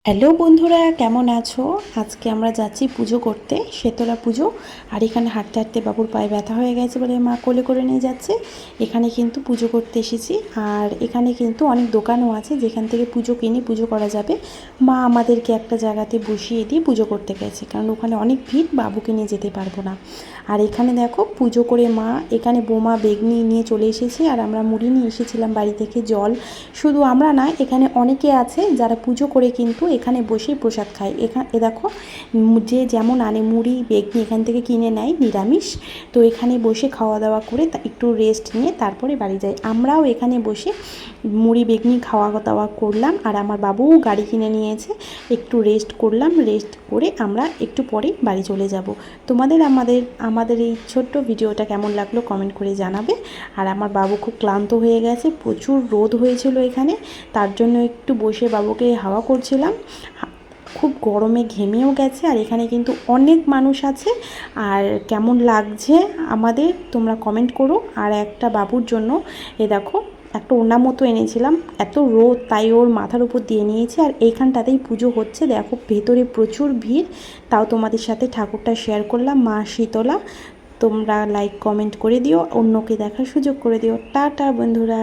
Hello বন্ধুরা, কেমন আছো? আজকে আমরা যাচ্ছি পুজো করতে, শেতলা পুজো। আর এখানে হাঁটতে হাঁটতে বাবুর পায়ে ব্যথা হয়ে গেছে বলে মা কোলে করে নিয়ে যাচ্ছে। এখানে কিন্তু পুজো করতে এসেছি। আর এখানে কিন্তু অনেক দোকানও আছে যেখান থেকে পুজো কিনে পুজো করা যাবে। মা আমাদেরকে একটা জায়গাতে বসিয়ে দিয়ে পুজো করতে গেছে, কারণ ওখানে অনেক ভিড়, বাবুকে নিয়ে যেতে পারবো না। আর এখানে দেখো পুজো করে মা এখানে বোমা বেগনি নিয়ে চলে এসেছে, আর আমরা মুড়ি নিয়ে এসেছিলাম বাড়ি থেকে, জল। শুধু আমরা না, এখানে অনেকে আছে যারা পুজো করে কিন্তু এখানে বসেই প্রসাদ খায়। এ দেখো, যে যেমন আনে মুড়ি বেগনি এখান থেকে কিনে নেয় নিরামিষ। তো এখানে বসে খাওয়া দাওয়া করে একটু রেস্ট নিয়ে তারপরে বাড়ি যাই। আমরাও এখানে বসে মুড়ি বেগনি খাওয়া দাওয়া করলাম, আর আমার বাবুও গাড়ি কিনে নিয়েছে। একটু রেস্ট করলাম, রেস্ট করে আমরা একটু পরেই বাড়ি চলে যাব। তোমাদের আমাদের এই ছোট্ট ভিডিওটা কেমন লাগলো কমেন্ট করে জানাবে। আর আমার বাবু খুব ক্লান্ত হয়ে গেছে, প্রচুর রোদ হয়েছিল এখানে, তার জন্য একটু বসে বাবুকে হাওয়া করছিলাম। খুব গরমে ঘেমেও গেছে। আর এখানে কিন্তু অনেক মানুষ আছে। আর কেমন লাগছে আমাদের তোমরা কমেন্ট করো। আর একটা বাবুর জন্য দেখো একটা ওড়না মতো এনেছিলাম, এত রোদ তাই ওর মাথার উপর দিয়ে নিয়েছি। আর এইখানটাতেই পুজো হচ্ছে, দেখো ভেতরে প্রচুর ভিড়। তাও তোমাদের সাথে ঠাকুরটা শেয়ার করলাম, মা শীতলা। তোমরা লাইক কমেন্ট করে দিও, অন্যকে দেখার সুযোগ করে দিও। টাটা বন্ধুরা।